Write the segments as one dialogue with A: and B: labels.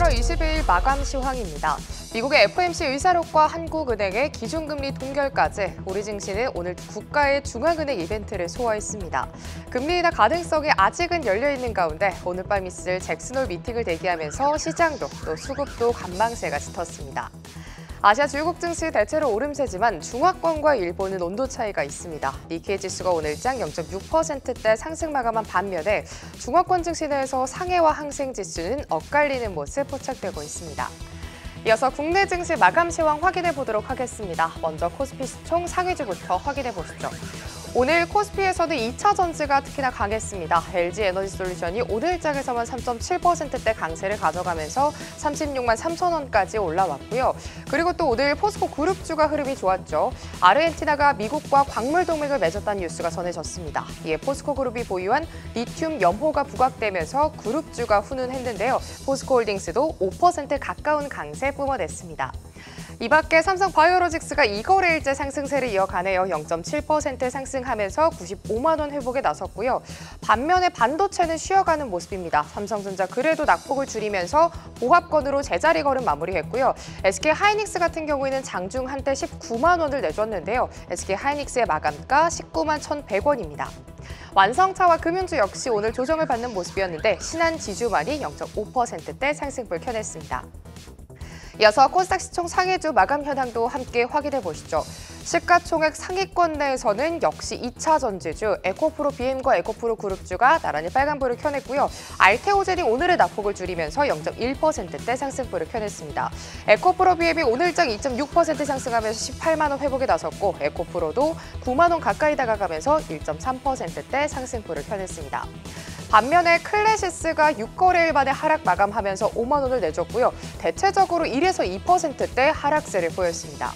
A: 11월 22일 마감 시황입니다. 미국의 FOMC 의사록과 한국은행의 기준금리 동결까지 우리 증시는 오늘 국가의 중앙은행 이벤트를 소화했습니다. 금리 인하 가능성이 아직은 열려있는 가운데 오늘 밤 있을 잭슨홀 미팅을 대기하면서 시장도 또 수급도 관망세가 짙었습니다. 아시아 주요국 증시 대체로 오름세지만 중화권과 일본은 온도 차이가 있습니다. 니케이 지수가 오늘장 0.6%대 상승 마감한 반면에 중화권 증시 내에서 상해와 항생 지수는 엇갈리는 모습 포착되고 있습니다. 이어서 국내 증시 마감 시황 확인해 보도록 하겠습니다. 먼저 코스피 시총 상위주부터 확인해 보시죠. 오늘 코스피에서는 2차 전지가 특히나 강했습니다. LG에너지솔루션이 오늘장에서만 3.7%대 강세를 가져가면서 36만 3천 원까지 올라왔고요. 그리고 또 오늘 포스코 그룹주가 흐름이 좋았죠. 아르헨티나가 미국과 광물 동맹을 맺었다는 뉴스가 전해졌습니다. 이에 포스코 그룹이 보유한 리튬 염호가 부각되면서 그룹주가 훈훈했는데요. 포스코홀딩스도 5% 가까운 강세 뿜어냈습니다. 이 밖에 삼성 바이오로직스가 2거래일째 상승세를 이어가네요. 0.7% 상승하면서 95만 원 회복에 나섰고요. 반면에 반도체는 쉬어가는 모습입니다. 삼성전자 그래도 낙폭을 줄이면서 보합권으로 제자리 걸음 마무리했고요. SK하이닉스 같은 경우에는 장중 한때 19만 원을 내줬는데요. SK하이닉스의 마감가 19만 1,100원입니다. 완성차와 금융주 역시 오늘 조정을 받는 모습이었는데 신한지주만이 0.5%대 상승폭을 켜냈습니다. 이어서 코스닥 시총 상위주 마감 현황도 함께 확인해 보시죠. 시가총액 상위권 내에서는 역시 2차 전지주 에코프로 BM과 에코프로 그룹주가 나란히 빨간불을 켜냈고요. 알테오젠이 오늘의 낙폭을 줄이면서 0.1%대 상승폭을 켜냈습니다. 에코프로 BM이 오늘장 2.6% 상승하면서 18만 원 회복에 나섰고 에코프로도 9만 원 가까이 다가가면서 1.3%대 상승폭을 켜냈습니다. 반면에 클래시스가 6거래일 만에 하락 마감하면서 5만 원을 내줬고요. 대체적으로 1에서 2%대 하락세를 보였습니다.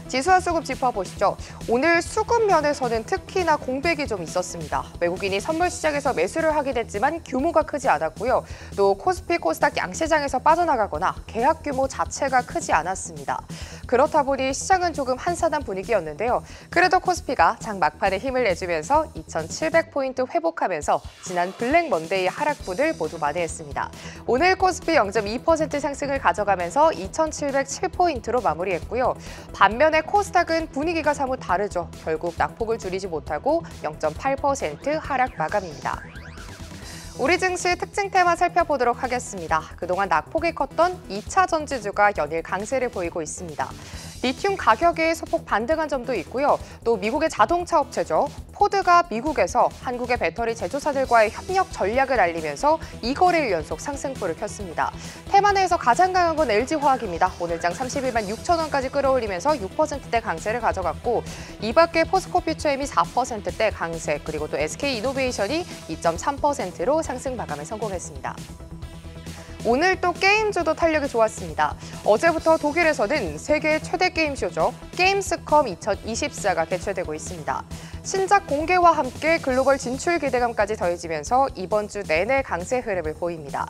A: 지수와 수급 짚어보시죠. 오늘 수급 면에서는 특히나 공백이 좀 있었습니다. 외국인이 선물 시장에서 매수를 하게 됐지만 규모가 크지 않았고요. 또 코스피, 코스닥 양시장에서 빠져나가거나 계약 규모 자체가 크지 않았습니다. 그렇다 보니 시장은 조금 한산한 분위기였는데요. 그래도 코스피가 장 막판에 힘을 내주면서 2,700포인트 회복하면서 지난 블랙 먼데이 하락분을 모두 만회했습니다. 오늘 코스피 0.2% 상승을 가져가면서 2,707포인트로 마무리했고요. 반면에 코스닥은 분위기가 사뭇 다르죠. 결국 낙폭을 줄이지 못하고 0.8% 하락 마감입니다. 우리 증시 특징 테마 살펴보도록 하겠습니다. 그동안 낙폭이 컸던 2차 전지주가 연일 강세를 보이고 있습니다. 리튬 가격이 소폭 반등한 점도 있고요. 또 미국의 자동차 업체죠. 포드가 미국에서 한국의 배터리 제조사들과의 협력 전략을 알리면서 2거래일 연속 상승폭을 켰습니다. 테마 내에서 가장 강한 건 LG화학입니다. 오늘장 31만 6천 원까지 끌어올리면서 6%대 강세를 가져갔고 이 밖에 포스코퓨처엠이 4%대 강세, 그리고 또 SK이노베이션이 2.3%로 상승 마감에 성공했습니다. 오늘 또 게임주도 탄력이 좋았습니다. 어제부터 독일에서는 세계 최대 게임쇼죠. 게임스컴 2024가 개최되고 있습니다. 신작 공개와 함께 글로벌 진출 기대감까지 더해지면서 이번 주 내내 강세 흐름을 보입니다.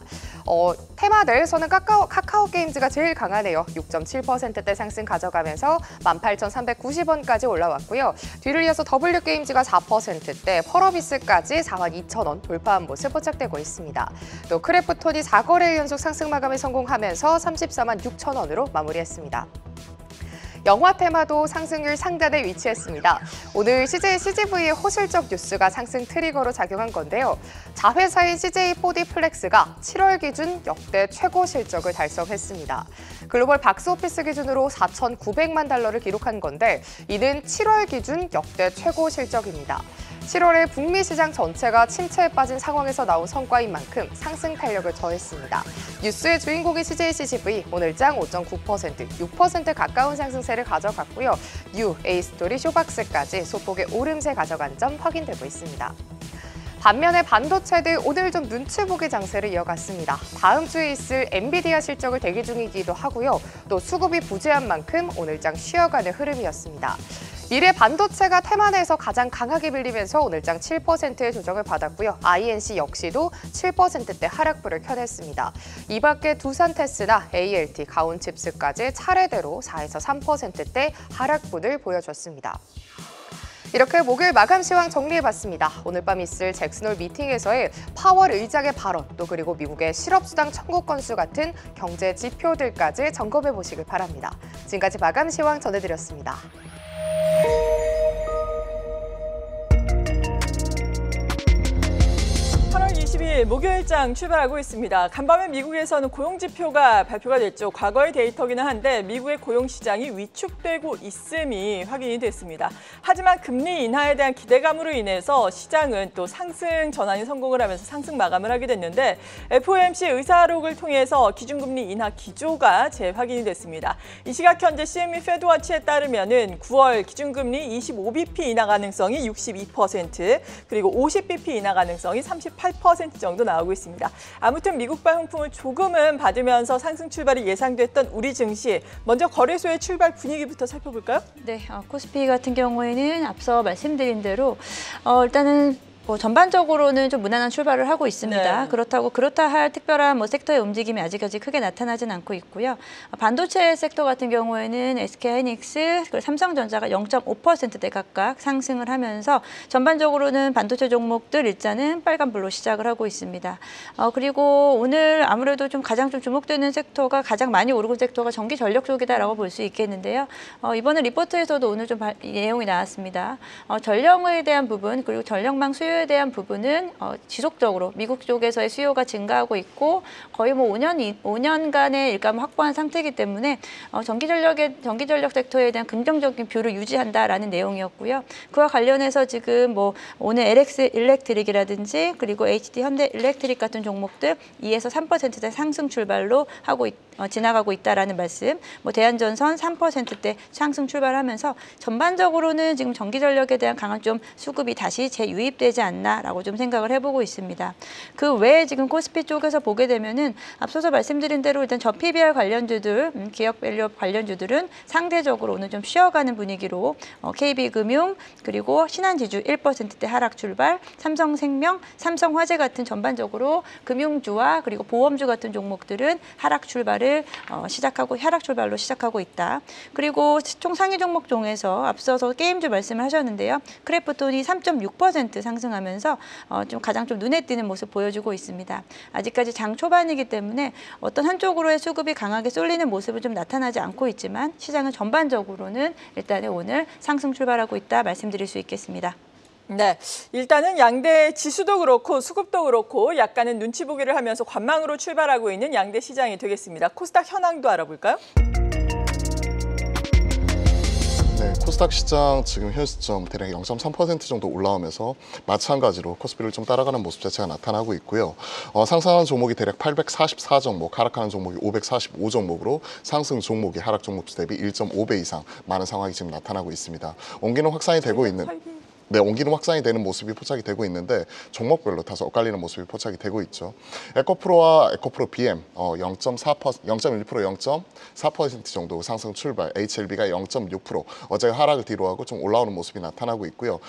A: 테마 내에서는 카카오 게임즈가 제일 강하네요. 6.7%대 상승 가져가면서 18,390원까지 올라왔고요. 뒤를 이어서 W게임즈가 4%대, 펄어비스까지 4만 2천 원 돌파한 모습 포착되고 있습니다. 또 크래프톤이 4거래일 연속 상승 마감에 성공하면서 34만 6천 원으로 마무리했습니다. 영화 테마도 상승률 상단에 위치했습니다. 오늘 CJ CGV의 호실적 뉴스가 상승 트리거로 작용한 건데요. 자회사인 CJ4D 플렉스가 7월 기준 역대 최고 실적을 달성했습니다. 글로벌 박스오피스 기준으로 4,900만 달러를 기록한 건데 이는 7월 기준 역대 최고 실적입니다. 7월에 북미 시장 전체가 침체에 빠진 상황에서 나온 성과인 만큼 상승 탄력을 더했습니다. 뉴스의 주인공인 CJ-CGV 오늘장 5.9%, 6% 가까운 상승세를 가져갔고요. 뉴, A스토리, 쇼박스까지 소폭의 오름세 가져간 점 확인되고 있습니다. 반면에 반도체들 오늘 좀 눈치 보기 장세를 이어갔습니다. 다음 주에 있을 엔비디아 실적을 대기 중이기도 하고요. 또 수급이 부재한 만큼 오늘장 쉬어가는 흐름이었습니다. 미래 반도체가 테마 내에서 가장 강하게 밀리면서 오늘장 7%의 조정을 받았고요. INC 역시도 7%대 하락불을 켜냈습니다. 이 밖에 두산테스나 ALT, 가온칩스까지 차례대로 4에서 3%대 하락분을 보여줬습니다. 이렇게 목요일 마감 시황 정리해봤습니다. 오늘 밤 있을 잭슨홀 미팅에서의 파월 의장의 발언, 또 그리고 미국의 실업수당 청구 건수 같은 경제 지표들까지 점검해보시길 바랍니다. 지금까지 마감 시황 전해드렸습니다.
B: 8월 22일 목요일장 출발하고 있습니다. 간밤에 미국에서는 고용지표가 발표가 됐죠. 과거의 데이터기는 한데 미국의 고용시장이 위축되고 있음이 확인이 됐습니다. 하지만 금리 인하에 대한 기대감으로 인해서 시장은 또 상승 전환이 성공을 하면서 상승 마감을 하게 됐는데 FOMC 의사록을 통해서 기준금리 인하 기조가 재확인이 됐습니다. 이 시각 현재 CME 페드워치에 따르면은 9월 기준금리 25bp 인하 가능성이 62%, 그리고 50bp 인하 가능성이 38% 정도 나오고 있습니다. 아무튼 미국발 훈풍을 조금은 받으면서 상승 출발이 예상됐던 우리 증시, 먼저 거래소의 출발 분위기부터 살펴볼까요?
C: 네, 코스피 같은 경우에는 앞서 말씀드린 대로 일단은 전반적으로는 좀 무난한 출발을 하고 있습니다.
B: 네.
C: 그렇다 할 특별한 섹터의 움직임이 아직까지 크게 나타나진 않고 있고요. 반도체 섹터 같은 경우에는 SK하이닉스, 그리고 삼성전자가 0.5%대 각각 상승을 하면서 전반적으로는 반도체 종목들 일단은 빨간불로 시작을 하고 있습니다. 그리고 오늘 아무래도 가장 주목되는 섹터가, 가장 많이 오르는 섹터가 전기 전력 쪽이다라고 볼 수 있겠는데요. 이번에 리포트에서도 오늘 내용이 나왔습니다. 전력에 대한 부분, 그리고 전력망 수요에 대한 부분은 지속적으로 미국 쪽에서의 수요가 증가하고 있고 거의 5년간의 일감을 확보한 상태이기 때문에 전기전력 섹터에 대한 긍정적인 뷰를 유지한다라는 내용이었고요. 그와 관련해서 지금 오늘 LX 일렉트릭이라든지 그리고 HD 현대 일렉트릭 같은 종목들 2에서 3%대 상승 출발로 지나가고 있다라는 말씀. 대한전선 3%대 상승 출발하면서 전반적으로는 지금 전기전력에 대한 강한 수급이 다시 재유입되지 않나라고 생각을 해보고 있습니다. 그 외에 지금 코스피 쪽에서 보게 되면은 앞서서 말씀드린 대로 일단 저 PBR 관련주들, 기업 밸류 관련주들은 상대적으로 오늘 쉬어가는 분위기로 KB금융 그리고 신한지주 1%대 하락 출발, 삼성생명, 삼성화재 같은 전반적으로 금융주와 그리고 보험주 같은 종목들은 하락 출발을 하락 출발로 시작하고 있다. 그리고 총 상위 종목 중에서 앞서서 게임주 말씀을 하셨는데요. 크래프톤이 3.6% 상승하면서 가장 눈에 띄는 모습 보여주고 있습니다. 아직까지 장 초반이기 때문에 어떤 한쪽으로의 수급이 강하게 쏠리는 모습은 나타나지 않고 있지만 시장은 전반적으로는 일단은 오늘 상승 출발하고 있다 말씀드릴 수 있겠습니다.
B: 네, 일단은 양대 지수도 그렇고 수급도 그렇고 약간은 눈치 보기를 하면서 관망으로 출발하고 있는 양대 시장이 되겠습니다. 코스닥 현황도 알아볼까요?
D: 네, 코스닥 시장 지금 현 시점 대략 0.3% 정도 올라오면서 마찬가지로 코스피를 따라가는 모습 자체가 나타나고 있고요. 상승하는 종목이 대략 844 종목, 하락하는 종목이 545 종목으로 상승 종목이 하락 종목 대비 1.5배 이상 많은 상황이 지금 나타나고 있습니다. 온기는 확산이 되고 있는 옮기는 확산이 되는 모습이 포착이 되고 있는데 종목별로 다소 엇갈리는 모습이 포착이 되고 있죠. 에코프로와 에코프로 BM 0.1% 0.4% 정도 상승 출발, HLB가 0.6% 어제 하락을 뒤로하고 올라오는 모습이 나타나고 있고요.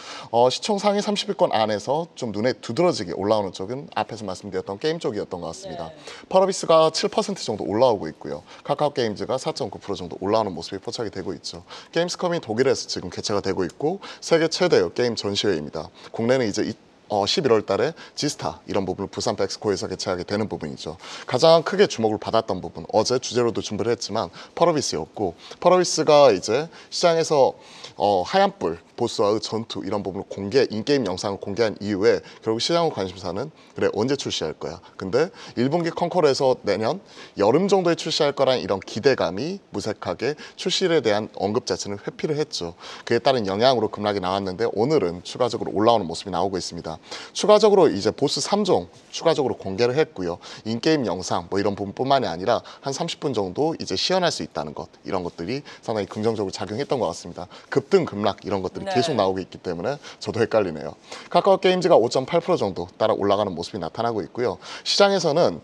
D: 시총 상위 30위권 안에서 눈에 두드러지게 올라오는 쪽은 앞에서 말씀드렸던 게임 쪽이었던 것 같습니다. 펄어비스가 7% 정도 올라오고 있고요. 카카오게임즈가 4.9% 정도 올라오는 모습이 포착이 되고 있죠. 게임스컴이 독일에서 지금 개최가 되고 있고 세계 최대의 게임 전시회입니다. 국내는 이제 11월 달에 지스타 이런 부분을 부산 백스코에서 개최하게 되는 부분이죠. 가장 크게 주목을 받았던 부분, 어제 주제로도 준비를 했지만 펄어비스였고, 펄어비스가 이제 시장에서 하얀불 보스와의 전투 이런 부분을 인게임 영상을 공개한 이후에 결국 시장 관심사는 그래 언제 출시할 거야. 근데 1분기 컨콜에서 내년 여름 정도에 출시할 거라는 이런 기대감이 무색하게 출시에 대한 언급 자체는 회피를 했죠. 그에 따른 영향으로 급락이 나왔는데 오늘은 추가적으로 올라오는 모습이 나오고 있습니다. 추가적으로 이제 보스 3종 추가적으로 공개를 했고요. 인게임 영상 이런 부분뿐만이 아니라 한 30분 정도 이제 시연할 수 있다는 것, 이런 것들이 상당히 긍정적으로 작용했던 것 같습니다. 급등 급락 이런 것들이 계속 나오고 있기 때문에 저도 헷갈리네요. 카카오 게임즈가 5.8% 정도 따라 올라가는 모습이 나타나고 있고요. 시장에서는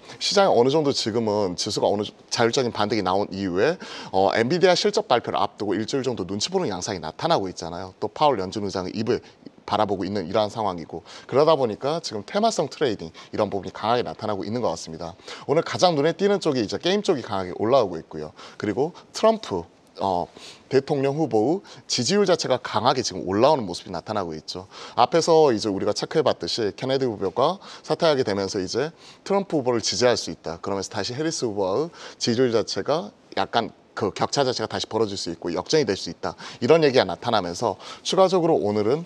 D: 어느 정도 지금은 지수가 어느 자율적인 반등이 나온 이후에 엔비디아 실적 발표를 앞두고 일주일 정도 눈치 보는 양상이 나타나고 있잖아요. 또 파월 연준 의장의 입을 바라보고 있는 이러한 상황이고, 그러다 보니까 지금 테마성 트레이딩 이런 부분이 강하게 나타나고 있는 것 같습니다. 오늘 가장 눈에 띄는 쪽이 이제 게임 쪽이 강하게 올라오고 있고요. 그리고 트럼프 대통령 후보의 지지율 자체가 강하게 지금 올라오는 모습이 나타나고 있죠. 앞에서 이제 우리가 체크해봤듯이 케네디 후보가 사퇴하게 되면서 이제 트럼프 후보를 지지할 수 있다. 그러면서 다시 해리스 후보의 지지율 자체가 약간 그 격차 자체가 다시 벌어질 수 있고 역전이 될 수 있다. 이런 얘기가 나타나면서 추가적으로 오늘은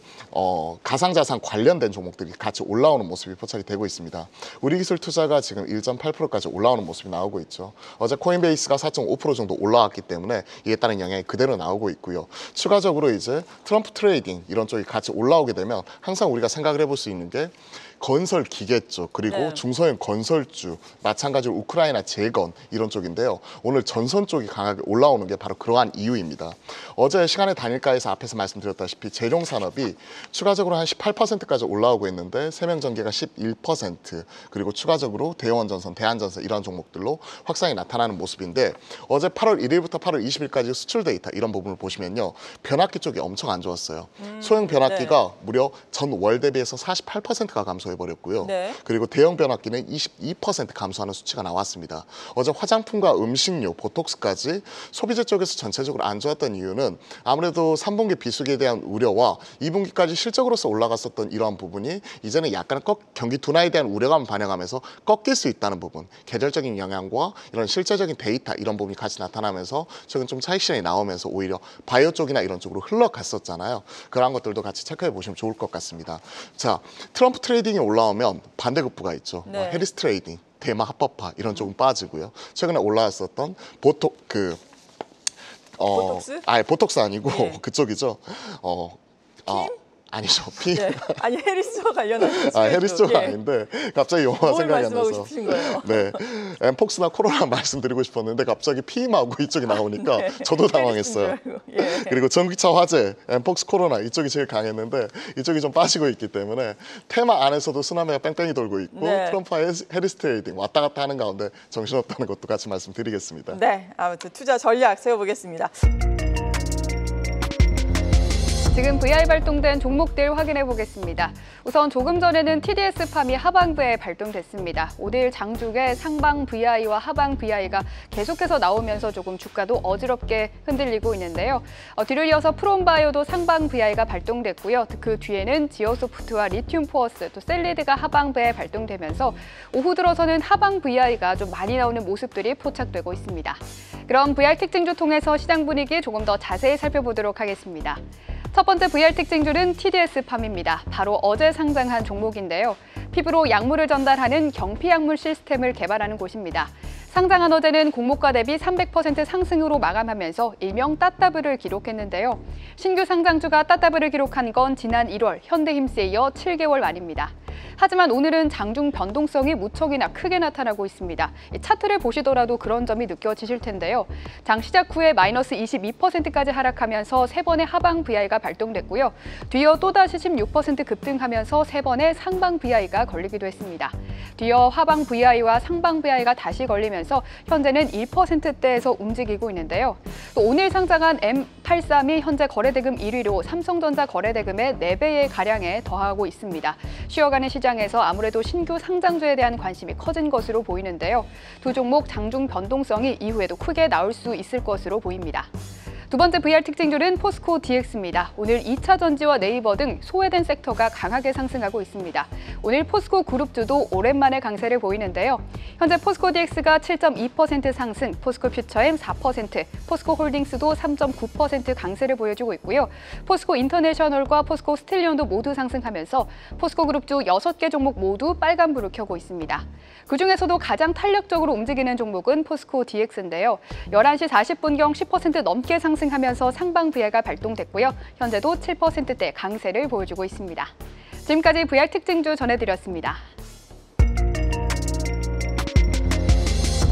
D: 가상자산 관련된 종목들이 같이 올라오는 모습이 포착이 되고 있습니다. 우리기술 투자가 지금 1.8%까지 올라오는 모습이 나오고 있죠. 어제 코인베이스가 4.5% 정도 올라왔기 때문에 이에 따른 영향이 그대로 나오고 있고요. 추가적으로 이제 트럼프 트레이딩 이런 쪽이 같이 올라오게 되면 항상 우리가 생각을 해볼 수 있는 게 건설 기계 쪽 그리고
B: 네.
D: 중소형 건설주 마찬가지로 우크라이나 재건 이런 쪽인데요. 오늘 전선 쪽이 강하게 올라오는 게 바로 그러한 이유입니다. 어제 시간의 단일가에서 앞에서 말씀드렸다시피 재룡산업이 추가적으로 한 18%까지 올라오고 있는데 세명전기가 11% 그리고 추가적으로 대원전선, 대한전선 이런 종목들로 확산이 나타나는 모습인데 어제 8월 1일부터 8월 20일까지 수출 데이터 이런 부분을 보시면요. 변압기 쪽이 엄청 안 좋았어요. 소형 변압기가 무려 전월 대비해서 48%가 감소해버렸고요.
B: 네.
D: 그리고 대형 변압기는 22% 감소하는 수치가 나왔습니다. 어제 화장품과 음식료, 보톡스까지 소비재 쪽에서 전체적으로 안 좋았던 이유는 아무래도 3분기 비수기에 대한 우려와 2분기까지 실적으로서 올라갔었던 이러한 부분이 이제는 약간 경기 둔화에 대한 우려감을 반영하면서 꺾일 수 있다는 부분, 계절적인 영향과 이런 실제적인 데이터 이런 부분이 같이 나타나면서 최근 좀 차익 실현이 나오면서 오히려 바이오 쪽이나 이런 쪽으로 흘러갔었잖아요. 그런 것들도 같이 체크해 보시면 좋을 것 같습니다. 자, 트럼프 트레이딩이 올라오면 반대급부가 있죠.
B: 네.
D: 해리스 트레이딩, 대마 합법화 이런 쪽은 빠지고요. 최근에 올라왔었던
B: 보톡스?
D: 아니 보톡스 아니고
B: 네.
D: 그쪽이죠. 아니죠.
B: 네. 아니 해리스와 관련한
D: 해리스 쪽
B: 예.
D: 아닌데 갑자기 영화가
B: 뭘
D: 생각이 안
B: 말씀하고
D: 나서.
B: 싶으신 거예요?
D: 네, 엠폭스나 코로나 말씀드리고 싶었는데 갑자기 피임하고 이쪽이 나오니까
B: 네.
D: 저도 당황했어요.
B: 해리스인 줄 알고. 예.
D: 그리고 전기차 화재, 엠폭스 코로나 이쪽이 제일 강했는데 이쪽이 좀 빠지고 있기 때문에 테마 안에서도 쓰나미가 뺑뺑이 돌고 있고
B: 네.
D: 트럼프와 해리스 트레이딩 왔다 갔다 하는 가운데 정신없다는 것도 같이 말씀드리겠습니다.
B: 네, 아무튼 투자 전략 세워보겠습니다.
E: 지금 VI 발동된 종목들 확인해 보겠습니다. 우선 조금 전에는 TDS팜이 하방부에 발동됐습니다. 오늘 장중에 상방 VI와 하방 VI가 계속해서 나오면서 조금 주가도 어지럽게 흔들리고 있는데요. 뒤를 이어서 프롬바이오도 상방 VI가 발동됐고요. 그 뒤에는 지오소프트와 리튬포어스, 또 셀리드가 하방부에 발동되면서 오후 들어서는 하방 VI가 좀 많이 나오는 모습들이 포착되고 있습니다. 그럼 VR 특징주 통해서 시장 분위기 조금 더 자세히 살펴보도록 하겠습니다. 첫 번째 VR 특징주는 TDS팜입니다. 바로 어제 상장한 종목인데요. 피부로 약물을 전달하는 경피약물 시스템을 개발하는 곳입니다. 상장한 어제는 공모가 대비 300% 상승으로 마감하면서 일명 따따블을 기록했는데요. 신규 상장주가 따따블을 기록한 건 지난 1월 현대힘스에 이어 7개월 만입니다. 하지만 오늘은 장중 변동성이 무척이나 크게 나타나고 있습니다. 차트를 보시더라도 그런 점이 느껴지실 텐데요. 장 시작 후에 마이너스 22%까지 하락하면서 3번의 하방 VI가 발동됐고요. 뒤이어 또다시 16% 급등하면서 3번의 상방 VI가 걸리기도 했습니다. 뒤이어 하방 VI와 상방 VI가 다시 걸리면서 현재는 1%대에서 움직이고 있는데요. 또 오늘 상장한 M83이 현재 거래대금 1위로 삼성전자 거래대금의 4배의 가량에 더하고 있습니다. 쉬어가는 시장에서 아무래도 신규 상장주에 대한 관심이 커진 것으로 보이는데요. 두 종목 장중 변동성이 이후에도 크게 나올 수 있을 것으로 보입니다. 두 번째 VR 특징주는 포스코 DX입니다. 오늘 2차 전지와 네이버 등 소외된 섹터가 강하게 상승하고 있습니다. 오늘 포스코 그룹주도 오랜만에 강세를 보이는데요. 현재 포스코 DX가 7.2% 상승, 포스코 퓨처엠 4%, 포스코 홀딩스도 3.9% 강세를 보여주고 있고요. 포스코 인터내셔널과 포스코 스틸리온도 모두 상승하면서 포스코 그룹주 6개 종목 모두 빨간불을 켜고 있습니다. 그중에서도 가장 탄력적으로 움직이는 종목은 포스코 DX인데요. 11시 40분경 10% 넘게 상승하면서 상방 VI가 발동됐고요. 현재도 7%대 강세를 보여주고 있습니다. 지금까지 VR 특징주 전해드렸습니다.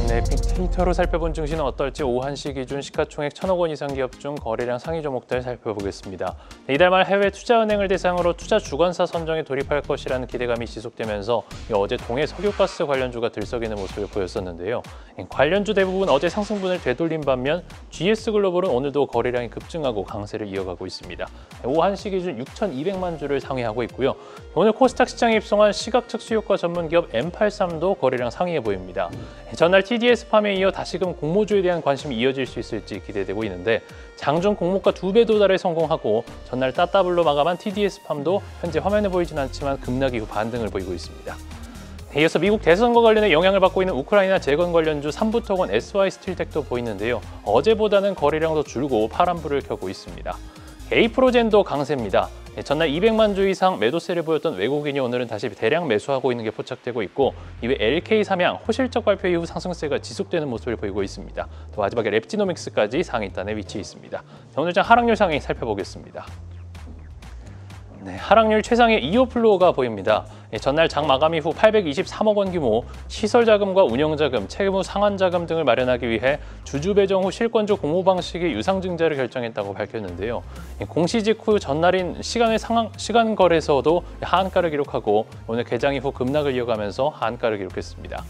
F: 네, 빅데이터로 살펴본 증시는 어떨지 오후 1시 기준 시가총액 1,000억 원 이상 기업 중 거래량 상위 종목들 살펴보겠습니다. 이달 말 해외 투자은행을 대상으로 투자 주관사 선정에 돌입할 것이라는 기대감이 지속되면서 어제 동해 석유가스 관련주가 들썩이는 모습을 보였었는데요. 관련주 대부분 어제 상승분을 되돌린 반면 GS글로벌은 오늘도 거래량이 급증하고 강세를 이어가고 있습니다. 오후 1시 기준 6,200만 주를 상회하고 있고요. 오늘 코스닥 시장에 입성한 시각특수효과 전문 기업 M83도 거래량 상위해 보입니다. 전날 TD TDS팜에 이어 다시금 공모주에 대한 관심이 이어질 수 있을지 기대되고 있는데 장중 공모가 2배 도달에 성공하고 전날 따따블로 마감한 TDS팜도 현재 화면에 보이진 않지만 급락 이후 반등을 보이고 있습니다. 이어서 미국 대선과 관련해 영향을 받고 있는 우크라이나 재건 관련주 삼부토건 SY스틸텍도 보이는데요. 어제보다는 거래량도 줄고 파란불을 켜고 있습니다. 에이프로젠도 강세입니다. 전날 200만 주 이상 매도세를 보였던 외국인이 오늘은 다시 대량 매수하고 있는 게 포착되고 있고 이외 LK삼양 호실적 발표 이후 상승세가 지속되는 모습을 보이고 있습니다. 또 마지막에 랩지노믹스까지 상위단에 위치해 있습니다. 오늘장 하락률 상위 살펴보겠습니다. 네, 하락률 최상의 이오플로어가 보입니다. 전날 장 마감 이후 823억 원 규모 시설 자금과 운영 자금, 채무 상환 자금 등을 마련하기 위해 주주 배정 후 실권주 공모 방식의 유상증자를 결정했다고 밝혔는데요. 공시 직후 전날인 시간 거래소도 하한가를 기록하고 오늘 개장 이후 급락을 이어가면서 하한가를 기록했습니다.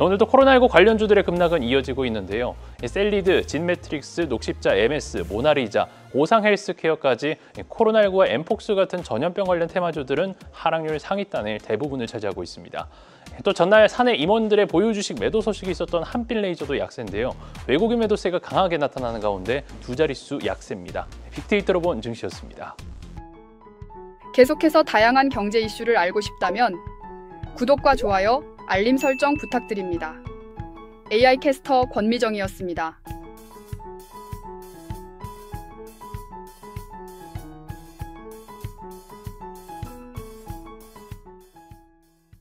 F: 오늘도 코로나19 관련주들의 급락은 이어지고 있는데요. 셀리드, 진매트릭스, 녹십자, MS, 모나리자, 오상헬스케어까지 코로나19와 엠폭스 같은 전염병 관련 테마주들은 하락률 상위단을 대부분을 차지하고 있습니다. 또 전날 사내 임원들의 보유 주식 매도 소식이 있었던 한빛레이저도 약세인데요. 외국인 매도세가 강하게 나타나는 가운데 두 자릿수 약세입니다. 빅데이터로 본 증시였습니다.
E: 계속해서 다양한 경제 이슈를 알고 싶다면 구독과 좋아요, 알림 설정 부탁드립니다. AI 캐스터 권미정이었습니다.